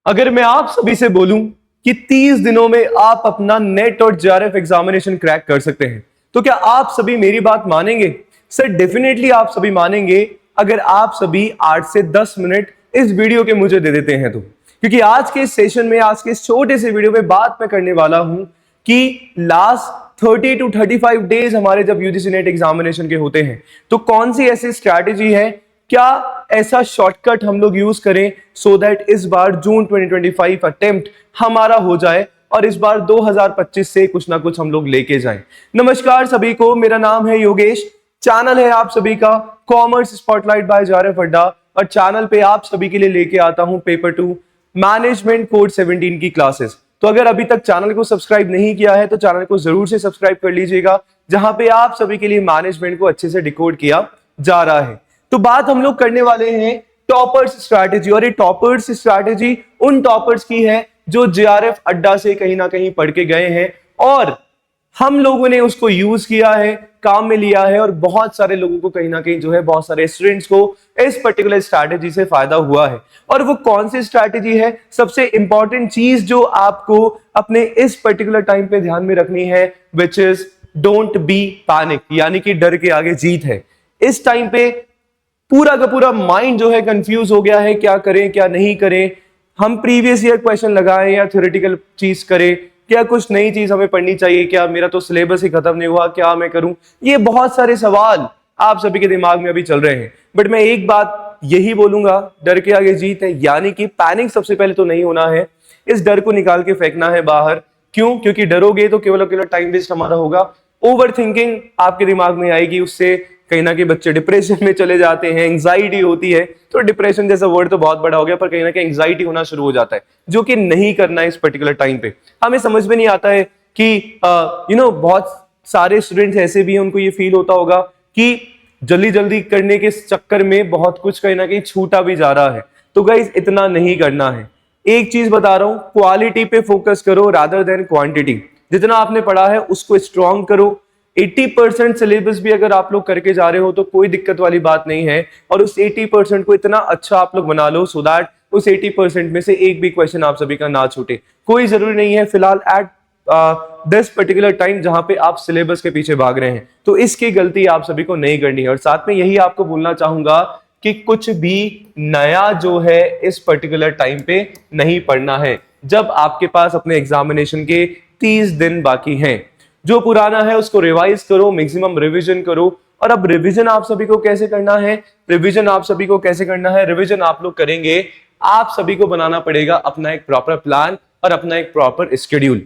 अगर मैं आप सभी से बोलूं कि 30 दिनों में आप अपना नेट और जेआरएफ एग्जामिनेशन क्रैक कर सकते हैं, तो क्या आप सभी मेरी बात मानेंगे? सर डेफिनेटली आप सभी मानेंगे अगर आप सभी 8 से 10 मिनट इस वीडियो के मुझे दे देते हैं तो। क्योंकि आज के इस सेशन में, आज के इस छोटे से वीडियो में बात मैं करने वाला हूं कि लास्ट 30 to 35 डेज हमारे जब यूजीसी नेट एग्जामिनेशन के होते हैं, तो कौन सी ऐसी स्ट्रैटेजी है, क्या ऐसा शॉर्टकट हम लोग यूज करें सो दैट इस बार जून 2025 अटेम्प्ट हमारा हो जाए और इस बार 2025 से कुछ ना कुछ हम लोग लेके जाएं। नमस्कार सभी को, मेरा नाम है योगेश, चैनल है आप सभी का कॉमर्स स्पॉटलाइट बाय जेआरएफ अड्डा, और चैनल पे आप सभी के लिए लेके आता हूं पेपर 2 मैनेजमेंट कोड 17 की क्लासेस। तो अगर अभी तक चैनल को सब्सक्राइब नहीं किया है तो चैनल को जरूर से सब्सक्राइब कर लीजिएगा, जहां पे आप सभी के लिए मैनेजमेंट को अच्छे से डिकोड किया जा रहा है। तो बात हम लोग करने वाले हैं टॉपर्स स्ट्रैटेजी, और ये टॉपर्स स्ट्रैटेजी उन टॉपर्स की है जो जेआरएफ अड्डा से कहीं ना कहीं पढ़ के गए हैं और हम लोगों ने उसको यूज किया है, काम में लिया है, और बहुत सारे लोगों को कहीं ना कहीं जो है, बहुत सारे स्टूडेंट्स को इस पर्टिकुलर स्ट्रैटेजी से फायदा हुआ है। और वो कौन सी स्ट्रैटेजी है? सबसे इंपॉर्टेंट चीज जो आपको अपने इस पर्टिकुलर टाइम पे ध्यान में रखनी है, which is don't be panic, यानी कि डर के आगे जीत है। इस टाइम पे पूरा का पूरा माइंड जो है कंफ्यूज हो गया है, क्या करें क्या नहीं करें, हम प्रीवियस ईयर क्वेश्चन लगाएं या थ्योरेटिकल चीज करें, क्या कुछ नई चीज हमें पढ़नी चाहिए, क्या मेरा तो सिलेबस ही खत्म नहीं हुआ, क्या मैं करूं? ये बहुत सारे सवाल आप सभी के दिमाग में अभी चल रहे हैं। बट मैं एक बात यही बोलूंगा, डर के आगे जीत है, यानी कि पैनिक सबसे पहले तो नहीं होना है, इस डर को निकाल के फेंकना है बाहर। क्यों? क्योंकि डरोगे तो केवल केवल टाइम वेस्ट हमारा होगा, ओवर थिंकिंग आपके दिमाग में आएगी, उससे कहीं ना कहीं बच्चे डिप्रेशन में चले जाते हैं, एंग्जाइटी होती है। तो डिप्रेशन जैसा वर्ड तो बहुत बड़ा हो गया, पर कहीं ना कहीं एंग्जाइटी होना शुरू हो जाता है, जो कि नहीं करना है इस पर्टिकुलर टाइम पे। हमें समझ में नहीं आता है कि बहुत सारे स्टूडेंट्स ऐसे भी हैं, उनको ये फील होता होगा कि जल्दी जल्दी करने के चक्कर में बहुत कुछ कहीं ना कहीं छूटा भी जा रहा है। तो गाइस इतना नहीं करना है। एक चीज बता रहा हूं, क्वालिटी पे फोकस करो रादर देन क्वांटिटी। जितना आपने पढ़ा है उसको स्ट्रॉन्ग करो। 80% सिलेबस भी अगर आप लोग करके जा रहे हो तो कोई दिक्कत वाली बात नहीं है, और उस 80% को इतना अच्छा आप लोग बना लो सो दैट उस 80% में से एक भी क्वेश्चन आप सभी का ना छूटे। कोई जरूरी नहीं है फिलहाल एट दिस पर्टिकुलर टाइम जहां पे आप सिलेबस के पीछे भाग रहे हैं, तो इसकी गलती आप सभी को नहीं करनी है। और साथ में यही आपको बोलना चाहूंगा कि कुछ भी नया जो है इस पर्टिकुलर टाइम पे नहीं पढ़ना है, जब आपके पास अपने एग्जामिनेशन के 30 दिन बाकी हैं। जो पुराना है उसको रिवाइज करो, मैक्सिमम रिवीजन करो। और अब रिवीजन आप सभी को कैसे करना है? रिवीजन आप लोग करेंगे, आप सभी को बनाना पड़ेगा अपना एक प्रॉपर प्लान और अपना एक प्रॉपर स्केड्यूल।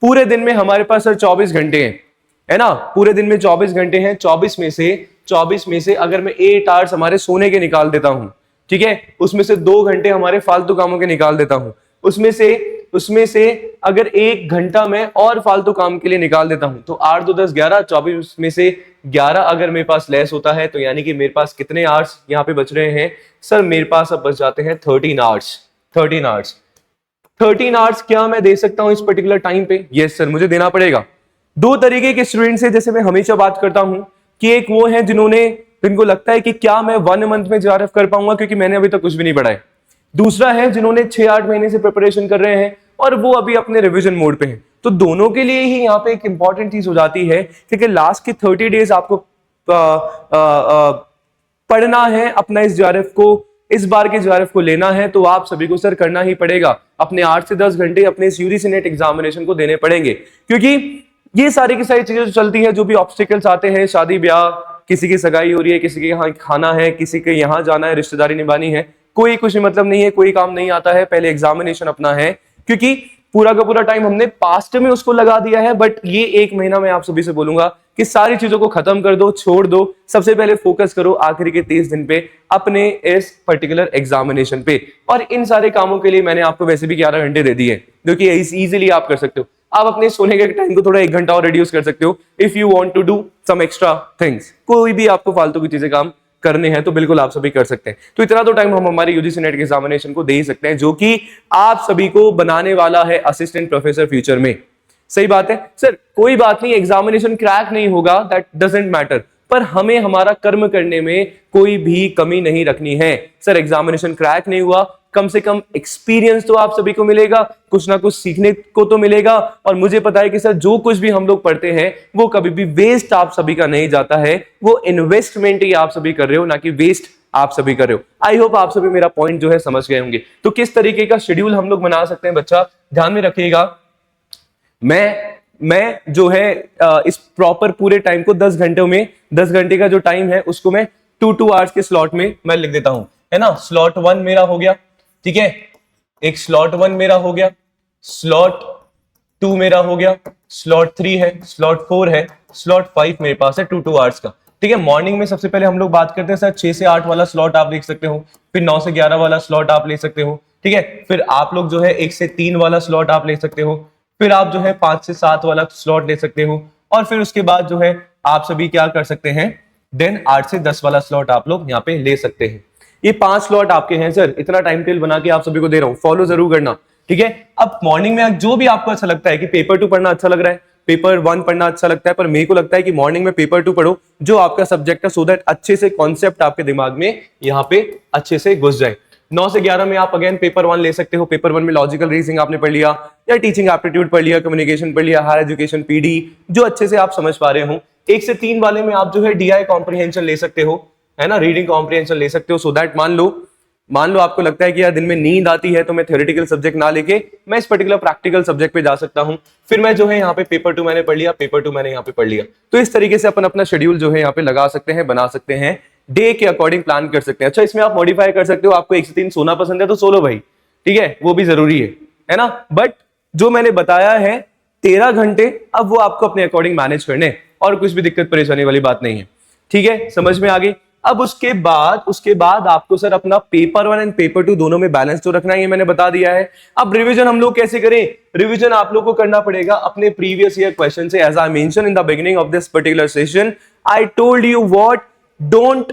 पूरे दिन में हमारे पास सर 24 घंटे हैं, है ना? पूरे दिन में 24 घंटे हैं। 24 में से अगर मैं 8 आवर्स हमारे सोने के निकाल देता हूं, ठीक है, उसमें से 2 घंटे हमारे फालतू कामों के निकाल देता हूं, उसमें से अगर 1 घंटा मैं और फालतू काम के लिए निकाल देता हूं, तो 8 2 10 11, 24 में से 11 अगर मेरे पास लेस होता है, तो यानी कि मेरे पास कितने आवर्स यहाँ पे बच रहे हैं? सर मेरे पास अब बच जाते हैं 13 आवर्स। क्या मैं दे सकता हूं इस पर्टिकुलर टाइम पे? यस सर, मुझे देना पड़ेगा। 2 तरीके के स्टूडेंट्स हैं, जैसे मैं हमेशा बात करता हूं कि एक वो है जिनको लगता है कि क्या मैं 1 मंथ में जेआरएफ कर पाऊंगा क्योंकि मैंने अभी तक कुछ भी नहीं पढ़ा है। दूसरा है जिन्होंने 6-8 महीने से प्रिपरेशन कर रहे हैं और वो अभी अपने रिवीजन मोड पे हैं। तो दोनों के लिए ही यहाँ पे एक इंपॉर्टेंट चीज हो जाती है, क्योंकि लास्ट के 30 डेज आपको पढ़ना है, अपना इस जेआरएफ को, इस बार के जेआरएफ को लेना है, तो आप सभी को सर करना ही पड़ेगा। अपने 8 से 10 घंटे अपने इस यूजीसी नेट एग्जामिनेशन को देने पड़ेंगे, क्योंकि ये सारी की सारी चीजें जो चलती है, जो भी ऑब्स्टिकल्स आते हैं, शादी ब्याह, किसी की सगाई हो रही है, किसी के यहाँ खाना है, किसी के यहाँ जाना है, रिश्तेदारी निभानी है, कोई कुछ मतलब नहीं है, कोई काम नहीं आता है, पहले एग्जामिनेशन अपना है। क्योंकि पूरा का पूरा टाइम हमने पास्ट में उसको लगा दिया है, बट ये 1 महीना मैं आप सभी से बोलूंगा कि सारी चीजों को खत्म कर दो, छोड़ दो। सबसे पहले फोकस करो आखिरी के 30 दिन पे, अपने इस पर्टिकुलर एग्जामिनेशन पे। और इन सारे कामों के लिए मैंने आपको वैसे भी 11 घंटे दे दिए, जो कि इजीली आप कर सकते हो। आप अपने सोने के टाइम को थोड़ा 1 घंटा और रिड्यूस कर सकते हो if you want to do some extra things. कोई भी आपको फालतू की चीजें काम करने हैं तो बिल्कुल आप सभी कर सकते हैं। तो इतना तो टाइम हम हमारे यूजीसी नेट के एग्जामिनेशन को दे ही सकते हैं, जो कि आप सभी को बनाने वाला है असिस्टेंट प्रोफेसर फ्यूचर में। सही बात है सर, कोई बात नहीं, एग्जामिनेशन क्रैक नहीं होगा, दैट डजंट मैटर। पर हमें हमारा कर्म करने में कोई भी कमी नहीं रखनी है। सर एग्जामिनेशन क्रैक नहीं हुआ, कम से कम एक्सपीरियंस तो आप सभी को मिलेगा, कुछ ना कुछ सीखने को तो मिलेगा। और मुझे पता है कि सर जो कुछ भी हम लोग पढ़ते हैं वो कभी भी वेस्ट आप सभी का नहीं जाता है, वो इन्वेस्टमेंट ही आप सभी कर रहे हो, ना कि वेस्ट आप सभी कर रहे हो। आई होप आप सभी मेरा पॉइंट जो है समझ गए होंगे। तो किस तरीके का शेड्यूल हम लोग बना सकते हैं बच्चा, ध्यान में रखिएगा। मैं जो है इस प्रॉपर पूरे टाइम को 10 घंटों में, 10 घंटे का जो टाइम है उसको मैं 2 आवर्स के स्लॉट में मैं लिख देता हूं, है ना। स्लॉट 1 मेरा हो गया, ठीक है, एक स्लॉट 1 मेरा हो गया, स्लॉट 2 मेरा हो गया, स्लॉट 3 है, स्लॉट 4 है, स्लॉट 5 मेरे पास है 2 आवर्स का, ठीक है। मॉर्निंग में सबसे पहले हम लोग बात करते हैं सर 6 से 8 वाला स्लॉट आप देख सकते हो, फिर 9 से 11 वाला स्लॉट आप ले सकते हो, ठीक है। फिर आप लोग जो है 1 से 3 वाला स्लॉट आप ले सकते हो, फिर आप जो है 5 से 7 वाला स्लॉट ले सकते हो, और फिर उसके बाद जो है आप सभी क्या कर सकते हैं, देन 8 से 10 वाला स्लॉट आप लोग यहाँ पे ले सकते हैं। ये 5 स्लॉट आपके हैं सर, इतना टाइम टेबल बना के आप सभी को दे रहा हूं, फॉलो जरूर करना, ठीक है। अब मॉर्निंग में जो भी आपको अच्छा लगता है कि पेपर 2 पढ़ना अच्छा लग रहा है, पेपर 1 पढ़ना अच्छा लगता है, पर मेरे को लगता है कि मॉर्निंग में पेपर 2 पढ़ो जो आपका सब्जेक्ट है, सो दैट अच्छे से कॉन्सेप्ट आपके दिमाग में यहाँ पे अच्छे से घुस जाए। 9 से 11 में आप अगेन पेपर 1 ले सकते हो। पेपर 1 में लॉजिकल रीजनिंग आपने पढ़ लिया, या टीचिंग एप्टीट्यूड पढ़ लिया, कम्युनिकेशन पढ़ लिया, हायर एजुकेशन पीडी, जो अच्छे से आप समझ पा रहे हो। 1 से 3 वाले में आप जो है डीआई कॉम्प्रिहेंशन ले सकते हो, है ना, रीडिंग कॉम्प्रिहेंशन ले सकते हो, सो दैट मान लो आपको लगता है कि यार दिन में नींद आती है तो मैं थ्योरेटिकल सब्जेक्ट ना लेके मैं इस पर्टिकुलर प्रैक्टिकल सब्जेक्ट पे जा सकता हूं। फिर मैं जो है यहाँ पे पेपर 2 मैंने पढ़ लिया, पेपर 2 मैंने यहाँ पे पढ़ लिया। तो इस तरीके से अपन अपना शेड्यूल जो है यहाँ पे लगा सकते हैं, बना सकते हैं, डे के अकॉर्डिंग प्लान कर सकते हैं। अच्छा, इसमें आप मॉडिफाई कर सकते हो, आपको 1 से 3 सोना पसंद है तो सो लो भाई, ठीक है, वो भी जरूरी है ना। बट जो मैंने बताया है 13 घंटे, अब वो आपको अपने अकॉर्डिंग मैनेज करने, और कुछ भी दिक्कत परेशानी वाली बात नहीं है, ठीक है, समझ में आ गई। अब उसके बाद आपको सर अपना पेपर 1 एंड पेपर 2 दोनों में बैलेंस तो रखना है, ये मैंने बता दिया है। अब रिवीजन हम लोग कैसे करें, रिवीजन आप लोग को करना पड़ेगा अपने प्रीवियस ईयर क्वेश्चन से। As I mention in the beginning of this particular session, I told you what, don't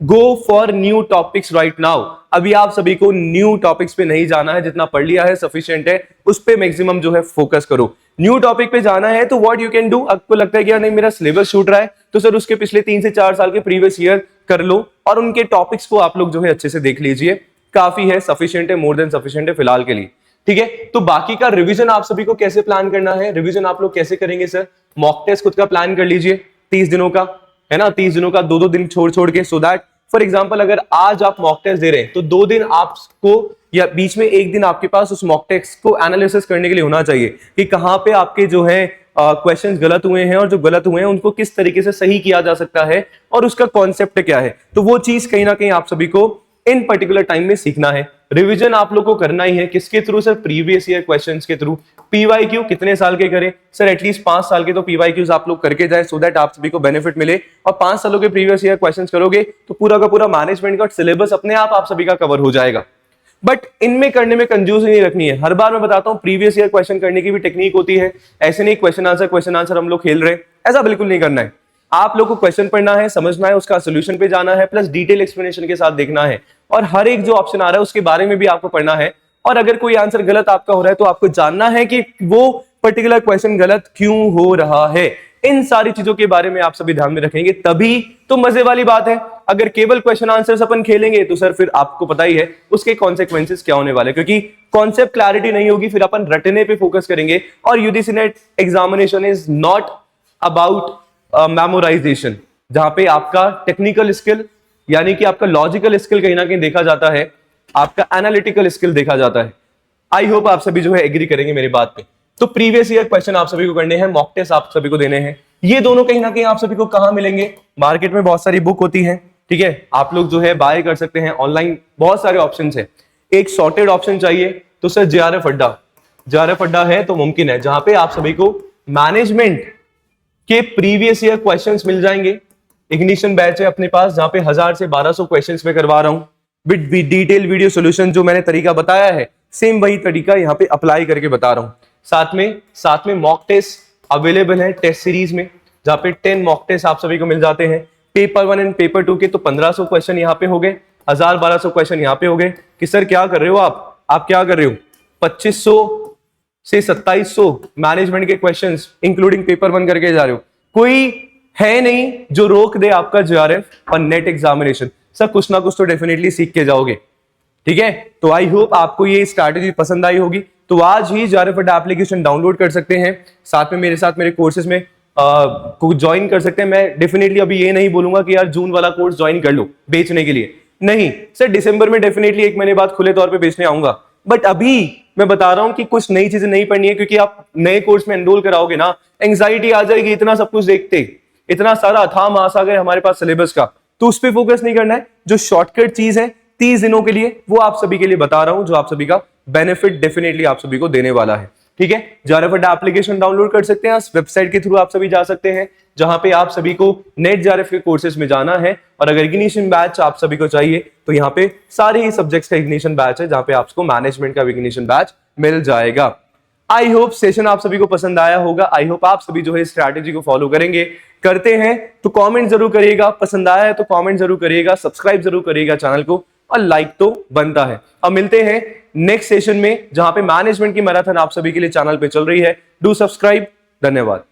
go for new topics right now. अभी आप सभी को न्यू टॉपिक्स पे नहीं जाना है, जितना पढ़ लिया है सफिशिएंट है, उस पे मैक्सिमम जो है फोकस करो। न्यू टॉपिक पे जाना है तो व्हाट यू कैन डू, आपको लगता है कि यार नहीं मेरा सिलेबस छूट रहा है, तो सर उसके पिछले 3 से 4 साल के प्रीवियस ईयर कर लो, और उनके टॉपिक्स को आप लोग जो है अच्छे से देख लीजिए, काफी है, सफिशिएंट है, मोर देन सफिशिएंट है फिलहाल के लिए, ठीक है। तो बाकी का रिवीजन आप सभी को कैसे प्लान करना है, रिवीजन आप लोग कैसे करेंगे सर, मॉक टेस्ट खुद का प्लान कर लीजिए 30 दिनों का, है ना, 30 दिनों का 2-2 दिन छोड़ के, सो दैट फॉर एग्जाम्पल अगर आज आप मॉक टेस्ट दे रहे हैं तो 2 दिन आपको, या बीच में 1 दिन आपके पास उस मॉक टेस्ट को एनालिसिस करने के लिए होना चाहिए कि कहां पे आपके जो है क्वेश्चंस गलत हुए हैं, और जो गलत हुए हैं उनको किस तरीके से सही किया जा सकता है, और उसका कॉन्सेप्ट क्या है। तो वो चीज कहीं ना कहीं आप सभी को इन पर्टिकुलर टाइम में सीखना है। रिवीजन आप लोग को करना ही है, किसके through sir, previous year questions के थ्रू। पीवाईक्यू कितने साल के करें सर, एटलीस्ट 5 साल के तो पीवाईक्यूज आप लोग करके जाए, सो दैट आप सभी को बेनिफिट मिले। और 5 सालों के प्रीवियस ईयर क्वेश्चंस करोगे तो पूरा का पूरा मैनेजमेंट का सिलेबस अपने आप सभी का कवर हो जाएगा। बट इनमें करने में कंजूसी नहीं रखनी है। हर बार मैं बताता हूं प्रीवियस ईयर क्वेश्चन करने की भी टेक्निक होती है, ऐसे नहीं क्वेश्चन आंसर हम लोग खेल रहे हैं, ऐसा बिल्कुल नहीं करना है। आप लोग को क्वेश्चन पढ़ना है, समझना है, उसका सोल्यूशन पे जाना है, प्लस डिटेल एक्सप्लेनेशन के साथ देखना है, और हर एक जो ऑप्शन आ रहा है उसके बारे में भी आपको पढ़ना है। और अगर कोई आंसर गलत आपका हो रहा है तो आपको जानना है कि वो पर्टिकुलर क्वेश्चन गलत क्यों हो रहा है। इन सारी चीजों के बारे में आप सभी ध्यान में रखेंगे, तभी तो मजे वाली बात है। अगर केवल क्वेश्चन आंसर्स अपन खेलेंगे तो सर फिर आपको पता ही है उसके कॉन्सिक्वेंसेस क्या होने वाले, क्योंकि कॉन्सेप्ट क्लैरिटी नहीं होगी, फिर अपन रटने पे फोकस करेंगे। और UGC net examination is not about memorisation, जहां पे आपका टेक्निकल स्किल यानी कि आपका लॉजिकल स्किल कहीं ना कहीं देखा जाता है, आपका एनालिटिकल स्किल देखा जाता है। आई होप आप सभी जो है एग्री करेंगे मेरी बात पे। तो प्रीवियस ईयर क्वेश्चन आप सभी को करने हैं, मॉक टेस्ट आप सभी को देने हैं। ये दोनों कहीं ना कहीं आप सभी को कहां मिलेंगे, मार्केट में बहुत सारी बुक होती है, ठीक है, आप लोग जो है बाय कर सकते हैं ऑनलाइन, बहुत सारे ऑप्शन है। एक सॉर्टेड ऑप्शन चाहिए तो सर जेआरएफ अड्डा है तो मुमकिन है, जहां पे आप सभी को मैनेजमेंट के प्रीवियस ईयर क्वेश्चंस मिल जाएंगे। इग्निशन बैच है अपने पास, जहां पे 1000 से 1200 क्वेश्चंस में करवा रहा हूं विद डिटेल वीडियो सॉल्यूशन। जो मैंने तरीका बताया है सेम वही तरीका यहाँ पे अप्लाई करके बता रहा हूं। साथ में मॉक टेस्ट अवेलेबल है टेस्ट सीरीज में, जहां पे 10 मॉक टेस्ट आप सभी को मिल जाते हैं। पेपर 1 एंड पेपर 2 के तो 1500 क्वेश्चन यहाँ पे हो गए, 1000-1200 क्वेश्चन यहाँ पे हो गए। कि सर क्या कर रहे हो आप क्या कर रहे हो, 2500 से 2700 मैनेजमेंट के क्वेश्चंस इंक्लूडिंग पेपर 1 करके जा रहे हो। कोई है नहीं जो रोक दे आपका जेआरएफ और नेट एग्जामिनेशन। सर कुछ ना कुछ तो डेफिनेटली सीख के जाओगे, ठीक है। तो आई होप आपको ये स्ट्रैटेजी पसंद आई होगी। तो आज ही जेआरएफ एप्लीकेशन डाउनलोड कर सकते हैं, साथ में मेरे साथ मेरे कोर्सेज में को ज्वाइन कर सकते हैं। मैं डेफिनेटली अभी ये नहीं बोलूंगा कि यार जून वाला कोर्स ज्वाइन कर लो बेचने के लिए, नहीं सर, दिसंबर में डेफिनेटली 1 महीने बाद खुले तौर पे बेचने आऊंगा। बट अभी मैं बता रहा हूं कि कुछ नई चीजें नहीं पढ़नी है, क्योंकि आप नए कोर्स में एनरोल कराओगे ना, एंग्जाइटी आ जाएगी, इतना सब कुछ देखते, इतना सारा अथाह महासागर हमारे पास सिलेबस का, तो उस पर फोकस नहीं करना है। जो शॉर्टकट चीज है 30 दिनों के लिए, वो आप सभी के लिए बता रहा हूं, जो आप सभी का बेनिफिट डेफिनेटली आप सभी को देने वाला है, ठीक है। जेआरएफ एप्लीकेशन डाउनलोड कर सकते हैं, वेबसाइट के थ्रू आप सभी जा सकते हैं, जहां पे आप सभी को नेट जेआरएफ के कोर्सेज में जाना है। और अगर इग्निशन बैच आप सभी को चाहिए तो यहाँ पे सारे ही सब्जेक्ट्स का इग्निशन बैच है, जहां पे आपको मैनेजमेंट का इग्निशन बैच मिल जाएगा। आई होप सेशन आप सभी को पसंद आया होगा। आई होप आप सभी जो है स्ट्रैटेजी को फॉलो करेंगे। करते हैं तो कमेंट जरूर करिएगा, पसंद आया है तो कमेंट जरूर करिएगा, सब्सक्राइब जरूर करिएगा चैनल को, और लाइक तो बनता है। अब मिलते हैं नेक्स्ट सेशन में, जहां पे मैनेजमेंट की मैराथन आप सभी के लिए चैनल पे चल रही है। Do subscribe. धन्यवाद।